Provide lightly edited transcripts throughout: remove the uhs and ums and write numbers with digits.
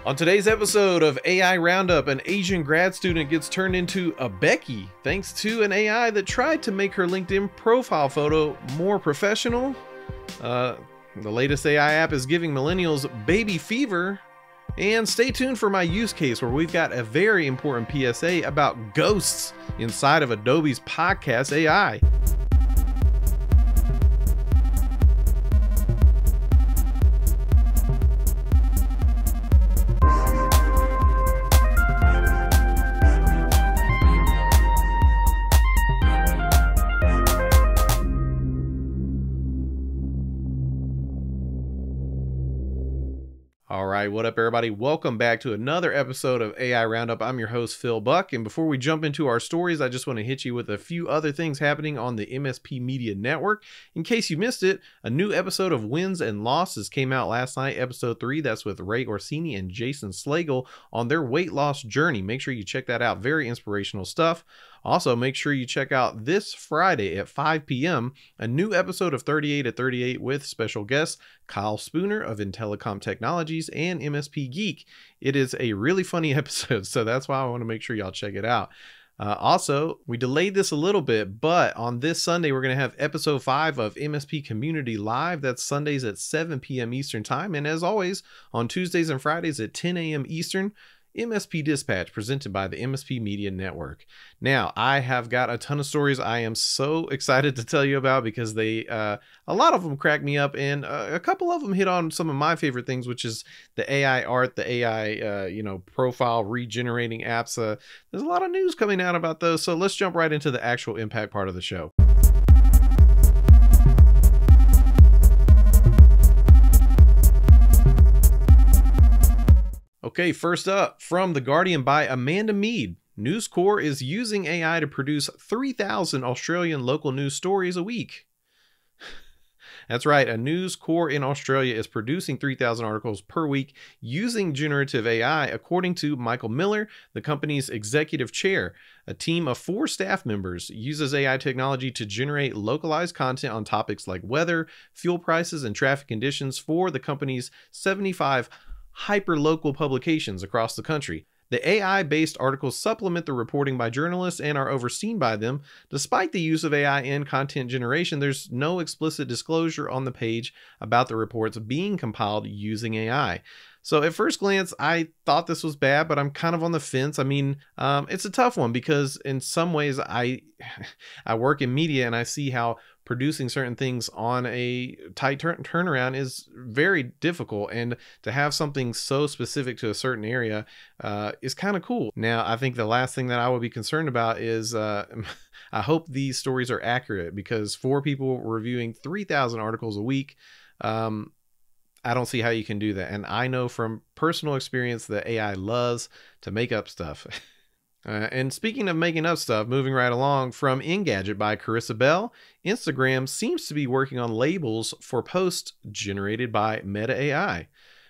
On today's episode of AI Roundup, an Asian grad student gets turned into a Becky thanks to an AI that tried to make her LinkedIn profile photo more professional. The latest AI app is giving millennials baby fever. And stay tuned for my use case where we've got a very important PSA about ghosts inside of Adobe's podcast AI. All right, what up, everybody? Welcome back to another episode of AI Roundup. I'm your host, Phil Buck, and before we jump into our stories, I just want to hit you with a few other things happening on the MSP Media Network. In case you missed it, a new episode of Wins and Losses came out last night, episode 3. That's with Ray Orsini and Jason Slagle on their weight loss journey. Make sure you check that out. Very inspirational stuff. Also, make sure you check out this Friday at 5 p.m. a new episode of 38 at 38 with special guests Kyle Spooner of Intellicom Technologies and MSP Geek. It is a really funny episode, so that's why I want to make sure y'all check it out. Also, we delayed this a little bit, but on this Sunday, we're going to have episode 5 of MSP Community Live. That's Sundays at 7 p.m. Eastern Time. And as always, on Tuesdays and Fridays at 10 a.m. Eastern, MSP Dispatch presented by the MSP Media Network. Now, I have got a ton of stories I am so excited to tell you about because they, a lot of them crack me up, and a couple of them hit on some of my favorite things, which is the AI art, the AI, profile regenerating apps. There's a lot of news coming out about those, so let's jump right into the actual impact part of the show. Okay, first up, from The Guardian by Amanda Mead. News Corp is using AI to produce 3,000 Australian local news stories a week. That's right, a News Corp in Australia is producing 3,000 articles per week using generative AI, according to Michael Miller, the company's executive chair. A team of 4 staff members uses AI technology to generate localized content on topics like weather, fuel prices, and traffic conditions for the company's 75 hyper-local publications across the country. The AI-based articles supplement the reporting by journalists and are overseen by them. Despite the use of AI in content generation, there's no explicit disclosure on the page about the reports being compiled using AI. So at first glance, I thought this was bad, but I'm kind of on the fence. I mean, it's a tough one because in some ways I work in media and I see how producing certain things on a tight turnaround is very difficult, and to have something so specific to a certain area is kind of cool. Now, I think the last thing that I would be concerned about is I hope these stories are accurate, because 4 people reviewing 3,000 articles a week, I don't see how you can do that. And I know from personal experience that AI loves to make up stuff. And speaking of making up stuff, moving right along, from Engadget by Carissa Bell, Instagram seems to be working on labels for posts generated by Meta AI.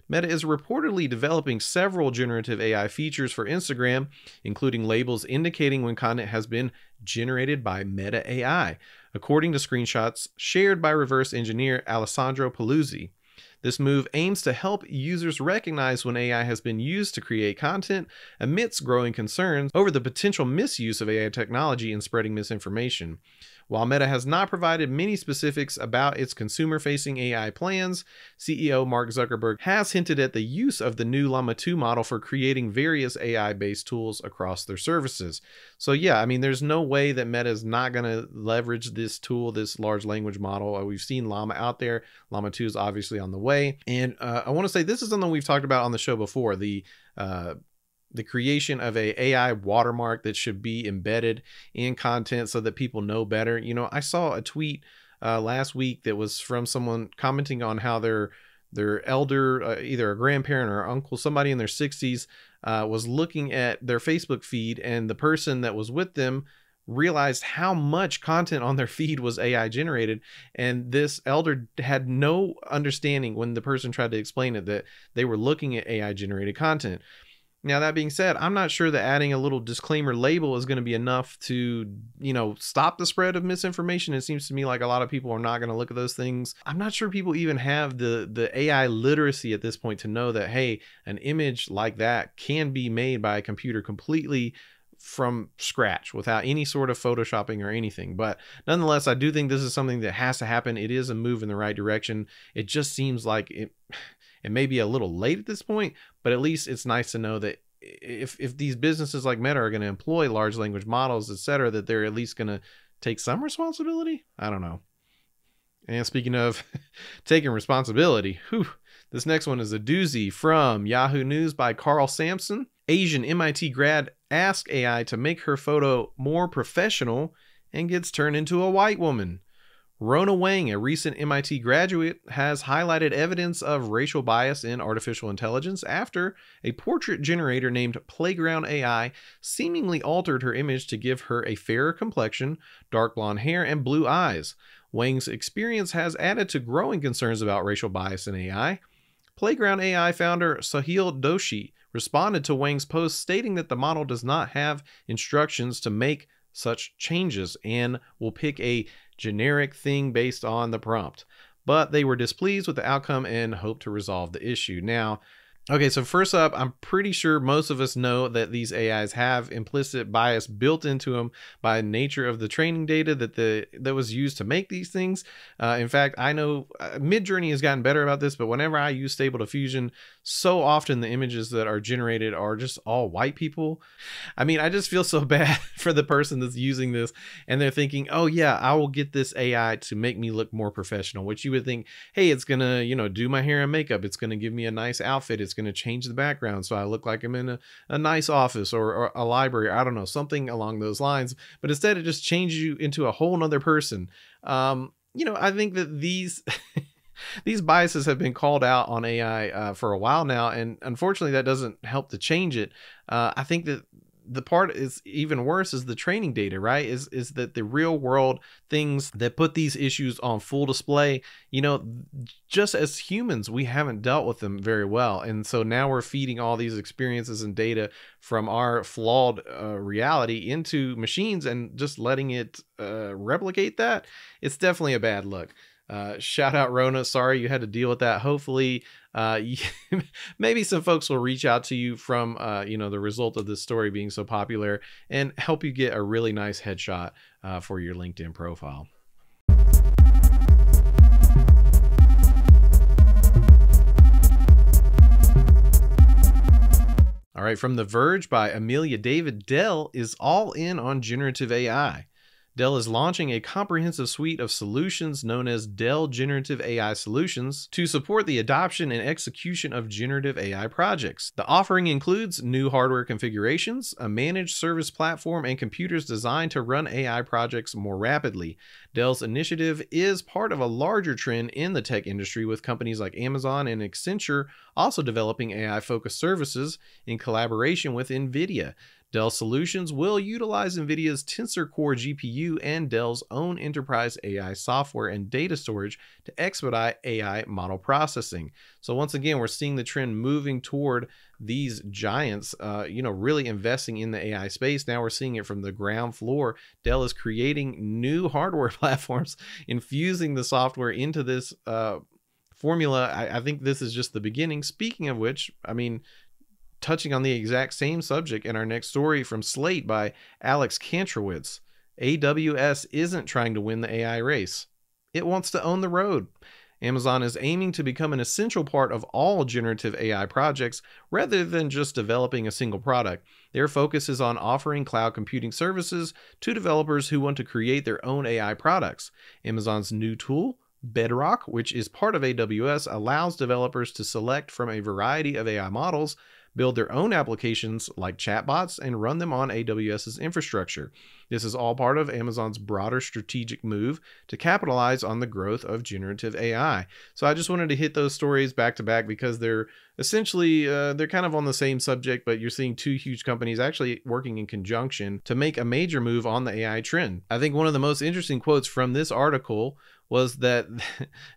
Meta is reportedly developing several generative AI features for Instagram, including labels indicating when content has been generated by Meta AI, according to screenshots shared by reverse engineer Alessandro Paluzzi. This move aims to help users recognize when AI has been used to create content amidst growing concerns over the potential misuse of AI technology in spreading misinformation. While Meta has not provided many specifics about its consumer-facing AI plans, CEO Mark Zuckerberg has hinted at the use of the new Llama 2 model for creating various AI-based tools across their services. So yeah, I mean, there's no way that Meta is not going to leverage this tool, this large language model. We've seen Llama out there. Llama 2 is obviously on the way. And I want to say this is something we've talked about on the show before, the creation of a AI watermark that should be embedded in content so that people know better. You know, I saw a tweet last week that was from someone commenting on how their elder, either a grandparent or uncle, somebody in their 60s, was looking at their Facebook feed, and the person that was with them realized how much content on their feed was AI generated, and this elder had no understanding when the person tried to explain it that they were looking at AI generated content. Now, that being said, I'm not sure that adding a little disclaimer label is going to be enough to, stop the spread of misinformation. It seems to me like a lot of people are not going to look at those things. I'm not sure people even have the AI literacy at this point to know that, hey, an image like that can be made by a computer completely from scratch without any sort of photoshopping or anything. But nonetheless, I do think this is something that has to happen. It is a move in the right direction. It just seems like it may be a little late at this point, but at least it's nice to know that if these businesses like Meta are going to employ large language models, etc., that they're at least going to take some responsibility. I don't know. And speaking of taking responsibility, this next one is a doozy from Yahoo News by Carl Sampson. Asian MIT grad asks AI to make her photo more professional and gets turned into a white woman. Rona Wang, a recent MIT graduate, has highlighted evidence of racial bias in artificial intelligence after a portrait generator named Playground AI seemingly altered her image to give her a fairer complexion, dark blonde hair, and blue eyes. Wang's experience has added to growing concerns about racial bias in AI. Playground AI founder Sahil Doshi responded to Wang's post stating that the model does not have instructions to make such changes and will pick a generic thing based on the prompt. But they were displeased with the outcome and hope to resolve the issue. Now, okay, so first up, I'm pretty sure most of us know that these AIs have implicit bias built into them by nature of the training data that was used to make these things. In fact, I know Midjourney has gotten better about this, but whenever I use Stable Diffusion, so often the images that are generated are just all white people. I mean, I just feel so bad for the person that's using this and they're thinking, oh yeah, I will get this AI to make me look more professional, which you would think, hey, it's gonna, do my hair and makeup. It's gonna give me a nice outfit. It's going to change the background so I look like I'm in a nice office or a library. I don't know, something along those lines. But instead, it just changes you into a whole nother person. I think that these these biases have been called out on AI for a while now, and unfortunately, that doesn't help to change it. I think that the part is even worse is the training data, right? Is that the real world things that put these issues on full display, just as humans, we haven't dealt with them very well. And so now we're feeding all these experiences and data from our flawed reality into machines and just letting it replicate that. It's definitely a bad look. Shout out Rona. Sorry you had to deal with that. Hopefully, maybe some folks will reach out to you from, the result of this story being so popular and help you get a really nice headshot for your LinkedIn profile. All right, from The Verge by Amelia David, Dell is all in on generative AI. Dell is launching a comprehensive suite of solutions known as Dell Generative AI Solutions to support the adoption and execution of generative AI projects. The offering includes new hardware configurations, a managed service platform, and computers designed to run AI projects more rapidly. Dell's initiative is part of a larger trend in the tech industry, with companies like Amazon and Accenture also developing AI-focused services in collaboration with NVIDIA. Dell Solutions will utilize NVIDIA's Tensor Core GPU and Dell's own enterprise AI software and data storage to expedite AI model processing. So once again, we're seeing the trend moving toward these giants, really investing in the AI space. Now we're seeing it from the ground floor. Dell is creating new hardware platforms, infusing the software into this formula. I think this is just the beginning. Speaking of which, touching on the exact same subject in our next story from Slate by Alex Kantrowitz, AWS isn't trying to win the AI race. It wants to own the road. Amazon is aiming to become an essential part of all generative AI projects rather than just developing a single product. Their focus is on offering cloud computing services to developers who want to create their own AI products. Amazon's new tool, Bedrock, which is part of AWS, allows developers to select from a variety of AI models, build their own applications like chatbots, and run them on AWS's infrastructure. This is all part of Amazon's broader strategic move to capitalize on the growth of generative AI. So I just wanted to hit those stories back to back because they're essentially, they're kind of on the same subject, but you're seeing two huge companies actually working in conjunction to make a major move on the AI trend. I think one of the most interesting quotes from this article was that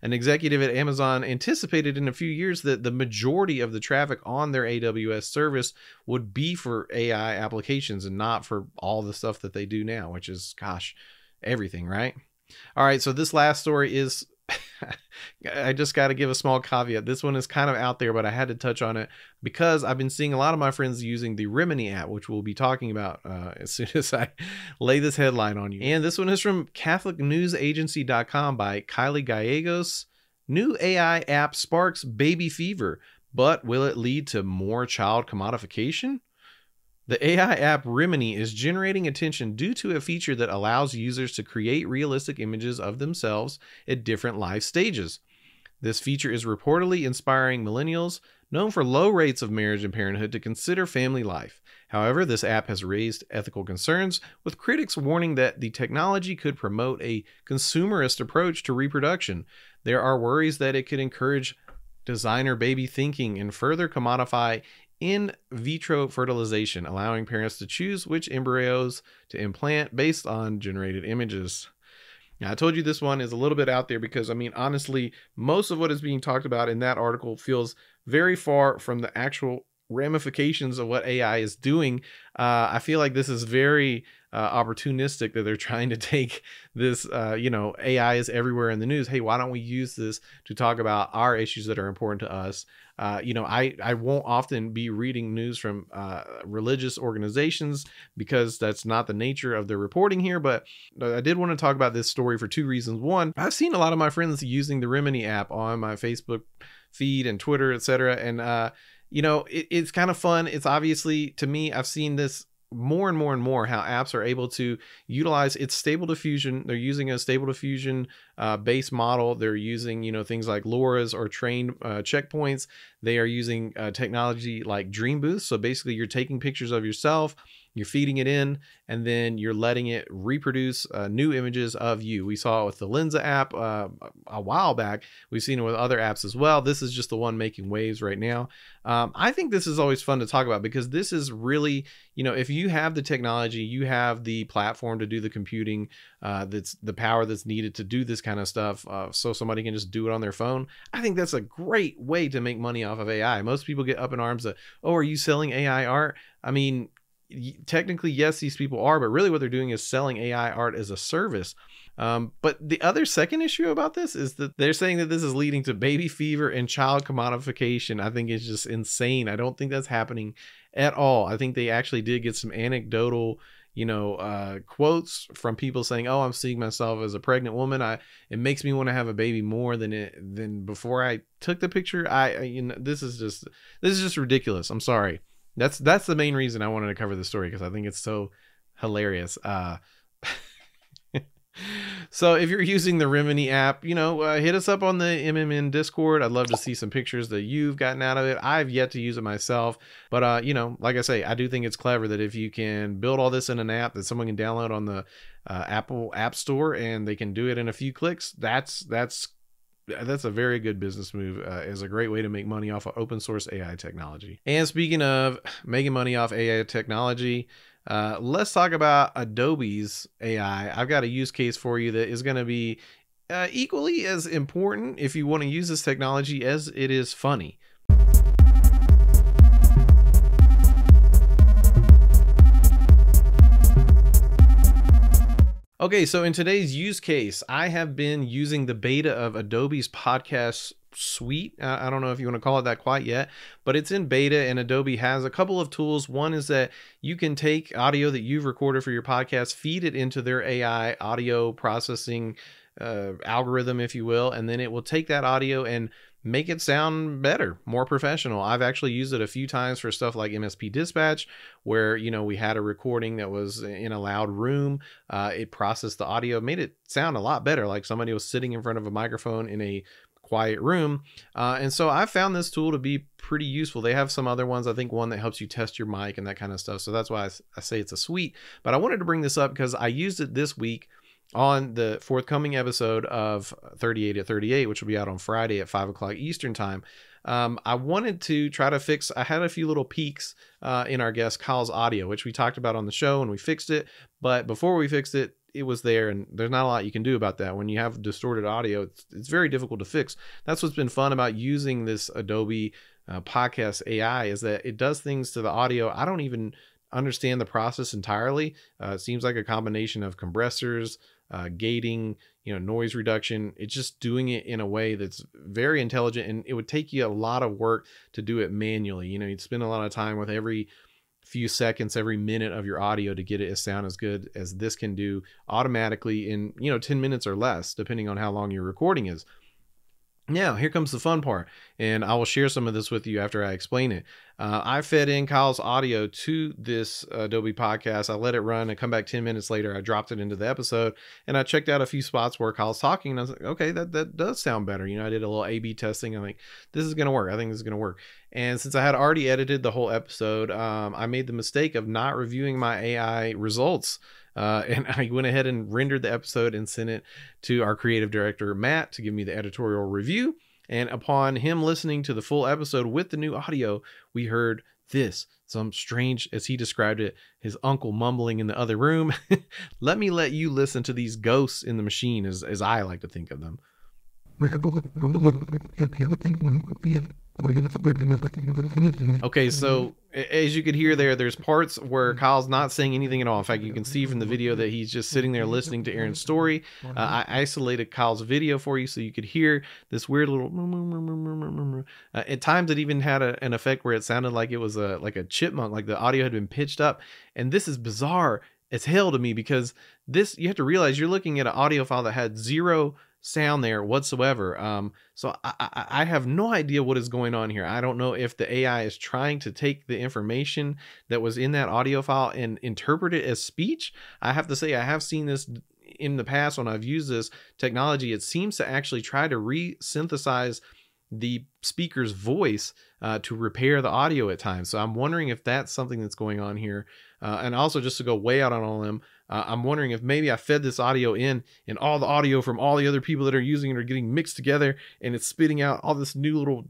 an executive at Amazon anticipated in a few years that the majority of the traffic on their AWS service would be for AI applications and not for all the stuff that they do now, which is, gosh, everything, right? All right, so this last story is I just got to give a small caveat. This one is kind of out there, but I had to touch on it because I've been seeing a lot of my friends using the Rimini app, which we'll be talking about as soon as I lay this headline on you. And this one is from CatholicNewsAgency.com by Kylie Gallegos. New AI app sparks baby fever, but will it lead to more child commodification? The AI app Rimini is generating attention due to a feature that allows users to create realistic images of themselves at different life stages. This feature is reportedly inspiring millennials, known for low rates of marriage and parenthood, to consider family life. However, this app has raised ethical concerns, with critics warning that the technology could promote a consumerist approach to reproduction. There are worries that it could encourage designer baby thinking and further commodify in vitro fertilization, allowing parents to choose which embryos to implant based on generated images. Now, I told you this one is a little bit out there because, I mean, honestly, most of what is being talked about in that article feels very far from the actual ramifications of what AI is doing. I feel like this is very opportunistic that they're trying to take this, AI is everywhere in the news. Hey, why don't we use this to talk about our issues that are important to us? I won't often be reading news from religious organizations because that's not the nature of the reporting here. But I did want to talk about this story for two reasons. One, I've seen a lot of my friends using the Rimini app on my Facebook feed and Twitter, etc. And, it's kind of fun. It's obviously, to me, I've seen this more and more and more, how apps are able to utilize its stable diffusion. They're using a stable diffusion base model. They're using, things like LoRa's or trained checkpoints. They are using technology like Dream Booth. So basically you're taking pictures of yourself, you're feeding it in, and then you're letting it reproduce new images of you. We saw it with the Lensa app a while back. We've seen it with other apps as well. This is just the one making waves right now. I think this is always fun to talk about because this is really, if you have the technology, you have the platform to do the computing, that's the power that's needed to do this kind of stuff, so somebody can just do it on their phone. I think that's a great way to make money off of AI. Most people get up in arms that, oh, are you selling AI art? I mean, technically, yes, these people are, but really what they're doing is selling AI art as a service. But the other second issue about this is that they're saying that this is leading to baby fever and child commodification. I think it's just insane. I don't think that's happening at all. I think they actually did get some anecdotal, quotes from people saying, oh, I'm seeing myself as a pregnant woman. It makes me want to have a baby more than before I took the picture. This is just ridiculous. I'm sorry. That's the main reason I wanted to cover this story, because I think it's so hilarious. So if you're using the Rimini app, hit us up on the MMN Discord. I'd love to see some pictures that you've gotten out of it. I've yet to use it myself, but like I say, I do think it's clever that if you can build all this in an app that someone can download on the Apple App Store and they can do it in a few clicks, that's a very good business move. Is a great way to make money off of open source AI technology. And speaking of making money off AI technology, let's talk about Adobe's AI. I've got a use case for you that is going to be equally as important if you want to use this technology as it is funny. Okay, so in today's use case, I have been using the beta of Adobe's podcast suite. I don't know if you want to call it that quite yet, but it's in beta, and Adobe has a couple of tools. One is that you can take audio that you've recorded for your podcast, feed it into their AI audio processing algorithm, if you will, and then it will take that audio and make it sound better, more professional. I've actually used it a few times for stuff like MSP Dispatch, where, we had a recording that was in a loud room. It processed the audio, made it sound a lot better, like somebody was sitting in front of a microphone in a quiet room. And so I found this tool to be pretty useful. They have some other ones, I think one that helps you test your mic and that kind of stuff. So that's why I say it's a suite. But I wanted to bring this up because I used it this week on the forthcoming episode of 38 at 38, which will be out on Friday at 5 o'clock Eastern time. I wanted to try to fix, I had a few little peaks in our guest Kyle's audio, which we talked about on the show, and we fixed it. But before we fixed it, it was there, and there's not a lot you can do about that. When you have distorted audio, it's very difficult to fix. That's what's been fun about using this Adobe podcast AI, is that it does things to the audio. I don't even understand the process entirely. It seems like a combination of compressors, gating, noise reduction. It's just doing it in a way that's very intelligent, and it would take you a lot of work to do it manually. You'd spend a lot of time with every few seconds, every minute of your audio to get it to sound as good as this can do automatically in 10 minutes or less, depending on how long your recording is. Now, here comes the fun part, and I will share some of this with you after I explain it. I fed in Kyle's audio to this Adobe podcast. I let it run and come back 10 minutes later. I dropped it into the episode, and I checked out a few spots where Kyle's talking, and I was like, okay, that does sound better. I did a little A/B testing. I'm like, this is going to work. I think this is going to work. And since I had already edited the whole episode, I made the mistake of not reviewing my AI results. And I went ahead and rendered the episode and sent it to our creative director, Matt, to give me the editorial review. And upon him listening to the full episode with the new audio, we heard this, some strange, as he described it, his uncle mumbling in the other room. Let you listen to these ghosts in the machine, as I like to think of them. Okay, so as you could hear there's parts where Kyle's not saying anything at all. In fact, you can see from the video that he's just sitting there listening to Aaron's story. I isolated Kyle's video for you so you could hear this weird little at times it even had an effect where it sounded like it was like a chipmunk, like the audio had been pitched up. And this is bizarre as hell to me, because this, you have to realize you're looking at an audio file that had zero sound there whatsoever. So I have no idea what is going on here. I don't know if the AI is trying to take the information that was in that audio file and interpret it as speech. I have to say, I have seen this in the past when I've used this technology. It seems to actually try to re-synthesize the speaker's voice to repair the audio at times. So I'm wondering if that's something that's going on here. And also, just to go way out on all of them, I'm wondering if maybe I fed this audio in, and all the audio from all the other people that are using it are getting mixed together, and it's spitting out all this new little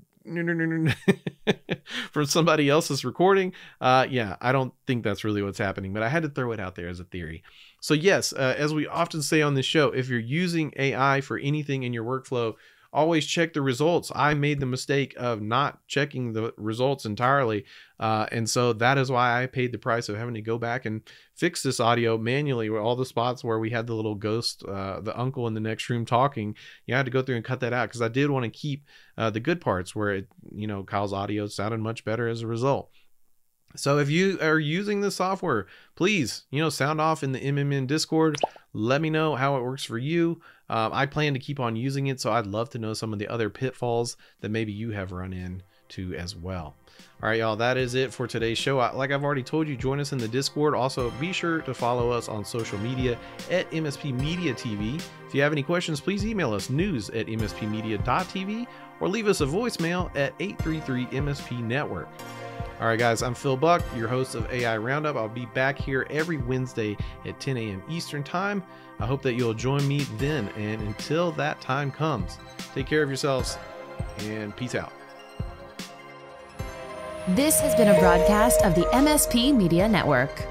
from somebody else's recording. Yeah, I don't think that's really what's happening, but I had to throw it out there as a theory. So yes, as we often say on this show, if you're using AI for anything in your workflow, always check the results. I made the mistake of not checking the results entirely. And so that is why I paid the price of having to go back and fix this audio manually, where all the spots where we had the little ghost, the uncle in the next room talking. I had to go through and cut that out because I did want to keep the good parts where it, Kyle's audio sounded much better as a result. So if you are using this software, please, sound off in the MMN Discord. Let me know how it works for you. I plan to keep on using it, so I'd love to know some of the other pitfalls that maybe you have run into as well. All right, y'all, that is it for today's show. Like I've already told you, join us in the Discord. Also, be sure to follow us on social media at MSP Media TV. If you have any questions, please email us news@mspmedia.tv or leave us a voicemail at 833-MSP-Network. All right, guys, I'm Phil Buck, your host of AI Roundup. I'll be back here every Wednesday at 10 a.m. Eastern Time. I hope that you'll join me then. And until that time comes, take care of yourselves and peace out. This has been a broadcast of the MSP Media Network.